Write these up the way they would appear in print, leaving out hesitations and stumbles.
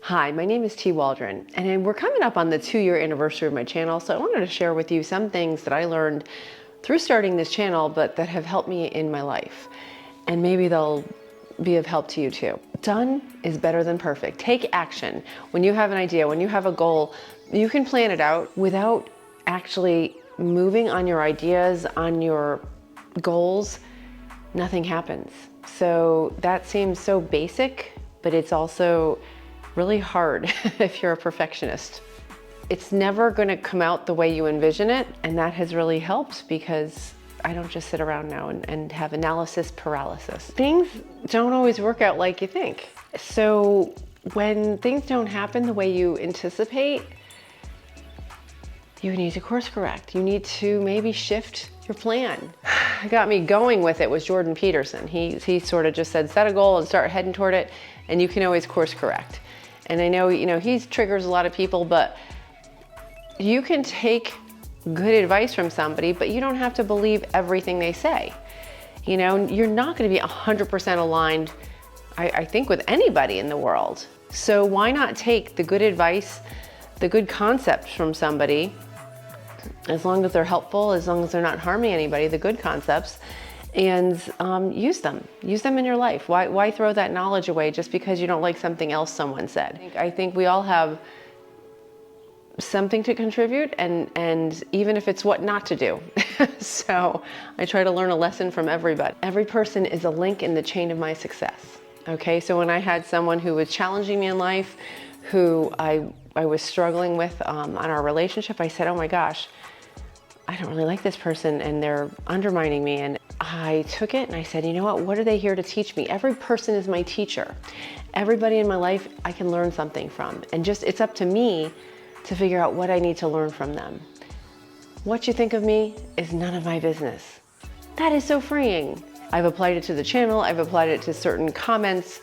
Hi, my name is T. Waldron, and we're coming up on the 2-year anniversary of my channel, so I wanted to share with you some things that I learned through starting this channel, but that have helped me in my life. And maybe they'll be of help to you too. Done is better than perfect. Take action. When you have an idea, when you have a goal, you can plan it out without actually moving on your ideas, on your goals. Nothing happens. So that seems so basic, but it's also really hard if you're a perfectionist. It's never going to come out the way you envision it, and that has really helped because I don't just sit around now and have analysis paralysis. Things don't always work out like you think. So when things don't happen the way you anticipate, you need to course correct. You need to maybe shift your plan. What got me going with it was Jordan Peterson. He sort of just said, set a goal and start heading toward it, and you can always course correct. And I know, he triggers a lot of people, but you can take good advice from somebody, but you don't have to believe everything they say. You're not going to be 100% aligned, I think, with anybody in the world. So why not take the good advice, the good concepts from somebody, as long as they're helpful, as long as they're not harming anybody, the good concepts, and use them in your life. Why throw that knowledge away just because you don't like something else someone said? I think we all have something to contribute, and even if it's what not to do. So I try to learn a lesson from everybody. Every person is a link in the chain of my success. Okay, so when I had someone who was challenging me in life, who I was struggling with on our relationship, I said, oh my gosh, I don't really like this person and they're undermining me. And I took it and I said, you know what are they here to teach me? Every person is my teacher. Everybody in my life I can learn something from. And it's up to me to figure out what I need to learn from them. What you think of me is none of my business. That is so freeing. I've applied it to the channel. I've applied it to certain comments,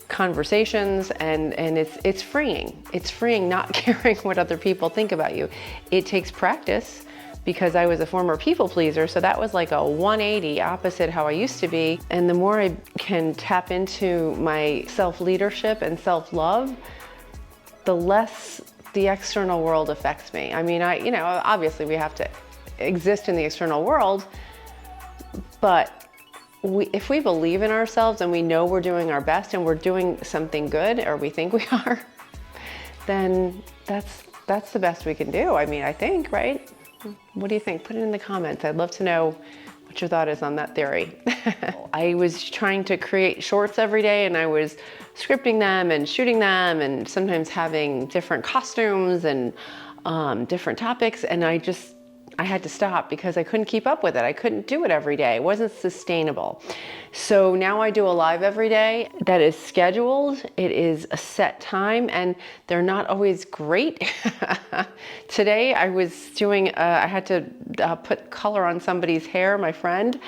conversations, and it's freeing. It's freeing not caring what other people think about you. It takes practice, because I was a former people pleaser, so that was like a 180 opposite how I used to be. And the more I can tap into my self-leadership and self-love, the less the external world affects me. I mean, obviously we have to exist in the external world, but if we believe in ourselves and we know we're doing our best and we're doing something good, or we think we are, then that's the best we can do. I mean, I think, right? What do you think? Put it in the comments. I'd love to know what your thought is on that theory. I was trying to create shorts every day, and I was scripting them and shooting them, and sometimes having different costumes and different topics, and I had to stop because I couldn't keep up with it. I couldn't do it every day. It wasn't sustainable. So now I do a live every day that is scheduled. It is a set time, and they're not always great. Today I was doing, I had to put color on somebody's hair, my friend,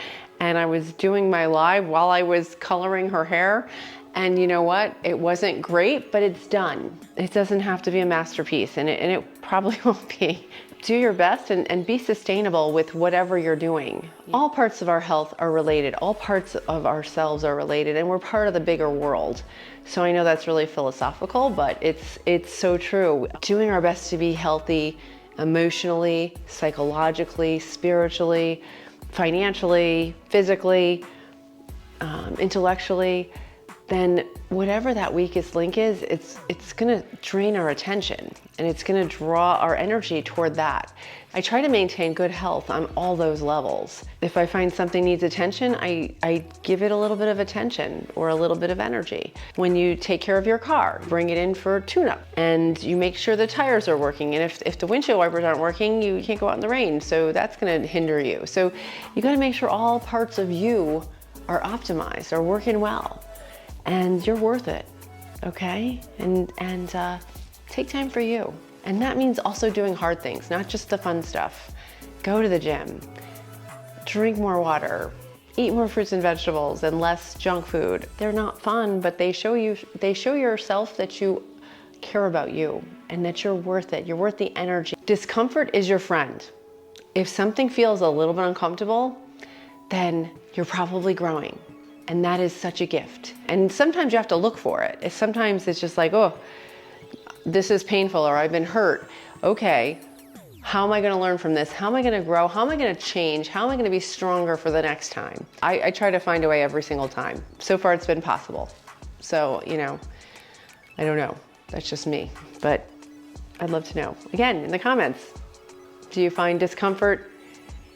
and I was doing my live while I was coloring her hair. And you know what? It wasn't great, but it's done. It doesn't have to be a masterpiece, and it probably won't be. Do your best and be sustainable with whatever you're doing. All parts of our health are related. All parts of ourselves are related, and we're part of the bigger world. So I know that's really philosophical, but it's so true. Doing our best to be healthy emotionally, psychologically, spiritually, financially, physically, intellectually, then whatever that weakest link is, it's gonna drain our attention, and it's gonna draw our energy toward that. I try to maintain good health on all those levels. If I find something needs attention, I give it a little bit of attention or a little bit of energy. When you take care of your car, bring it in for tune-up, and you make sure the tires are working. And if the windshield wipers aren't working, you can't go out in the rain, so that's gonna hinder you. So you gotta make sure all parts of you are optimized, are working well. And you're worth it, okay? And take time for you. And that means also doing hard things, not just the fun stuff. Go to the gym, drink more water, eat more fruits and vegetables and less junk food. They're not fun, but they show yourself that you care about you and that you're worth it. You're worth the energy. Discomfort is your friend. If something feels a little bit uncomfortable, then you're probably growing. And that is such a gift. And sometimes you have to look for it. Sometimes it's just like, oh, this is painful, or I've been hurt. Okay, how am I going to learn from this? How am I going to grow? How am I going to change? How am I going to be stronger for the next time? I try to find a way every single time. So far, it's been possible. So, I don't know. That's just me. But I'd love to know. Again, in the comments, do you find discomfort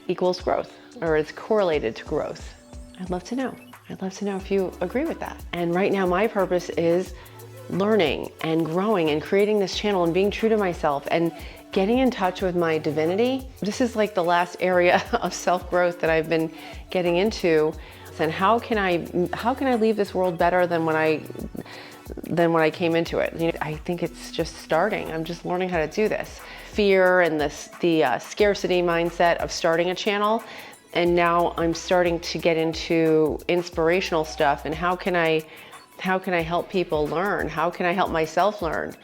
equals growth, or is correlated to growth? I'd love to know. I'd love to know if you agree with that. And right now, my purpose is learning and growing and creating this channel and being true to myself and getting in touch with my divinity. This is like the last area of self-growth that I've been getting into. And how can I leave this world better than when I came into it? I think it's just starting. I'm just learning how to do this. Fear and the scarcity mindset of starting a channel. And now I'm starting to get into inspirational stuff. And how can I help people learn? How can I help myself learn?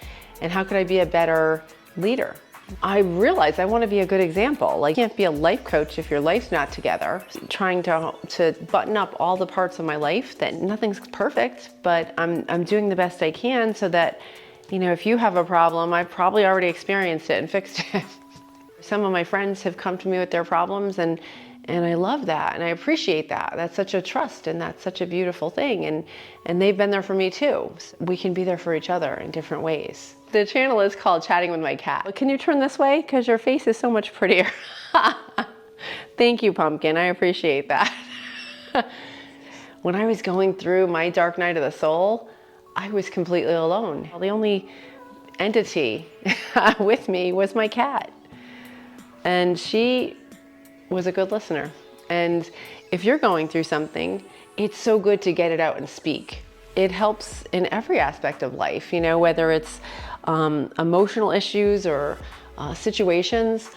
And how can I be a better leader? I realize I want to be a good example. Like, you can't be a life coach if your life's not together. Trying to button up all the parts of my life, that nothing's perfect, but I'm doing the best I can so that, if you have a problem, I've probably already experienced it and fixed it. Some of my friends have come to me with their problems, and I love that, and I appreciate that. That's such a trust, and that's such a beautiful thing, and they've been there for me too. We can be there for each other in different ways. The channel is called Chatting with My Cat. Can you turn this way? Because your face is so much prettier. Thank you, Pumpkin. I appreciate that. When I was going through my dark night of the soul, I was completely alone. The only entity with me was my cat. And she was a good listener. And if you're going through something, it's so good to get it out and speak. It helps in every aspect of life, whether it's emotional issues or situations,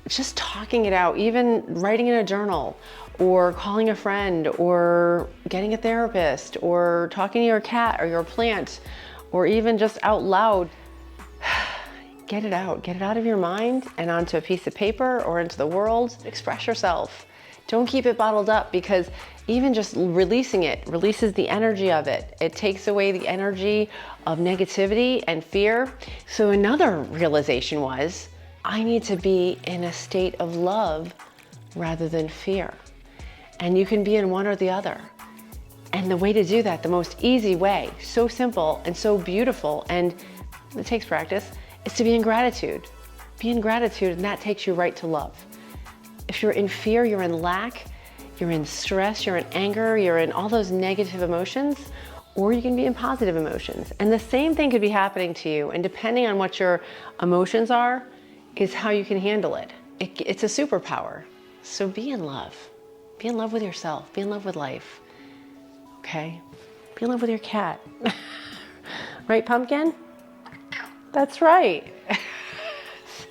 just talking it out, even writing in a journal or calling a friend or getting a therapist or talking to your cat or your plant or even just out loud. Get it out of your mind and onto a piece of paper or into the world. Express yourself. Don't keep it bottled up, because even just releasing it releases the energy of it. It takes away the energy of negativity and fear. So another realization was, I need to be in a state of love rather than fear. And you can be in one or the other. And the way to do that, the most easy way, so simple and so beautiful, and it takes practice, is to be in gratitude. Be in gratitude, and that takes you right to love. If you're in fear, you're in lack, you're in stress, you're in anger, you're in all those negative emotions, or you can be in positive emotions. And the same thing could be happening to you. And depending on what your emotions are, is how you can handle it. It's a superpower. So be in love. Be in love with yourself. Be in love with life. Okay? Be in love with your cat. Right, Pumpkin? That's right.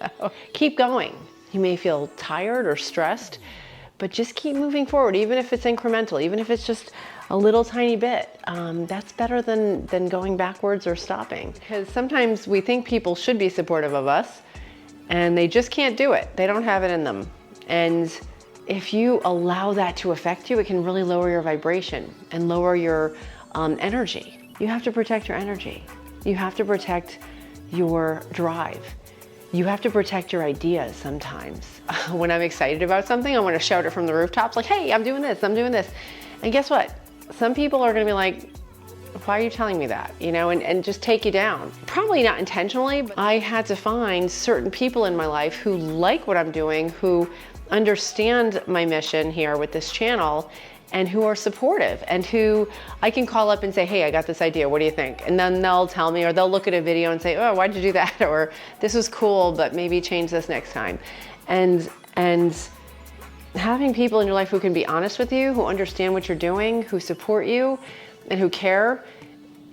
So keep going. You may feel tired or stressed, but just keep moving forward, even if it's incremental, even if it's just a little tiny bit. That's better than going backwards or stopping. Because sometimes we think people should be supportive of us, and they just can't do it. They don't have it in them. And if you allow that to affect you, it can really lower your vibration and lower your energy. You have to protect your energy. You have to protect your drive. You have to protect your ideas sometimes. When I'm excited about something, I want to shout it from the rooftops, like, hey, I'm doing this, I'm doing this. And guess what? Some people are going to be like, why are you telling me that? And just take you down. Probably not intentionally, but I had to find certain people in my life who like what I'm doing, who understand my mission here with this channel, and who are supportive, and who I can call up and say, hey, I got this idea, what do you think? And then they'll tell me, or they'll look at a video and say, oh, why'd you do that? Or this was cool, but maybe change this next time. And having people in your life who can be honest with you, who understand what you're doing, who support you, and who care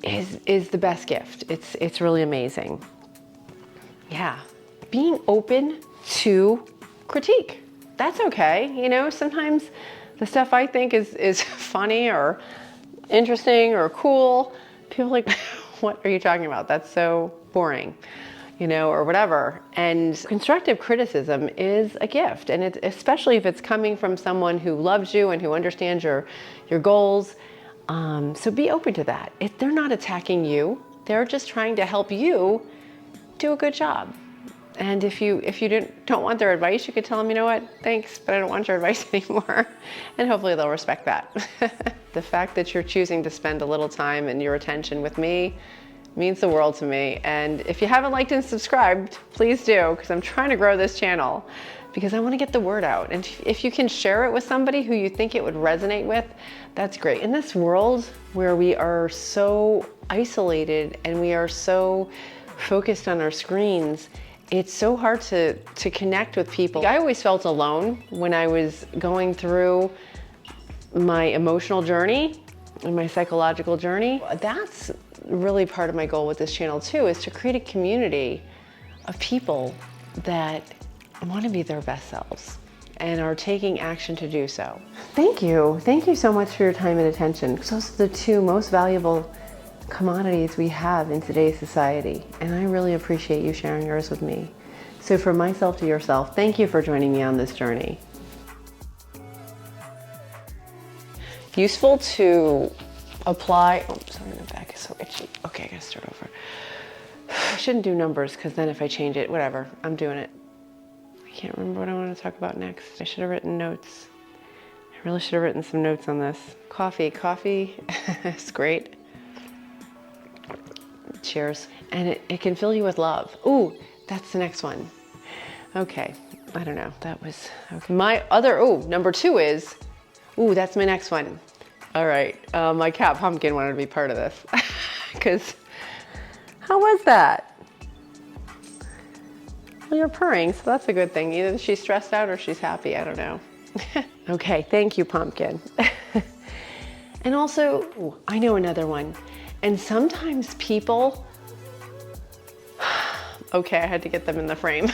is the best gift. It's really amazing. Yeah, being open to critique. That's okay. Sometimes the stuff I think is funny or interesting or cool, people are like, what are you talking about? That's so boring, or whatever. And constructive criticism is a gift. And it's, especially if it's coming from someone who loves you and who understands your goals. So be open to that. They're not attacking you. They're just trying to help you do a good job. And if you don't want their advice, you could tell them, you know what, thanks, but I don't want your advice anymore. And hopefully they'll respect that. The fact that you're choosing to spend a little time and your attention with me means the world to me. And if you haven't liked and subscribed, please do, because I'm trying to grow this channel, because I want to get the word out. And if you can share it with somebody who you think it would resonate with, that's great. In this world where we are so isolated and we are so focused on our screens, it's so hard to connect with people. I always felt alone when I was going through my emotional journey and my psychological journey. That's really part of my goal with this channel too, is to create a community of people that want to be their best selves and are taking action to do so. Thank you. Thank you so much for your time and attention. Those are the two most valuable commodities we have in today's society, and I really appreciate you sharing yours with me. So from myself to yourself, thank you for joining me on this journey. Useful to apply, oh, sorry, my back is so itchy. Okay, I gotta start over. I shouldn't do numbers, because then if I change it, whatever, I'm doing it. I can't remember what I want to talk about next. I should have written notes. I really should have written some notes on this. Coffee is great. Cheers. And it can fill you with love. Ooh, that's the next one. Okay, I don't know, that was, okay. My other, number 2 is, that's my next one. All right, my cat Pumpkin wanted to be part of this. Because, how was that? Well, you're purring, so that's a good thing. Either she's stressed out or she's happy, I don't know. Okay, thank you, Pumpkin. And also, I know another one. And sometimes people, okay, I had to get them in the frame.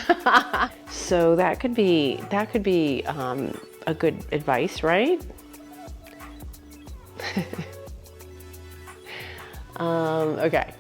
So that could be a good advice, right? Okay,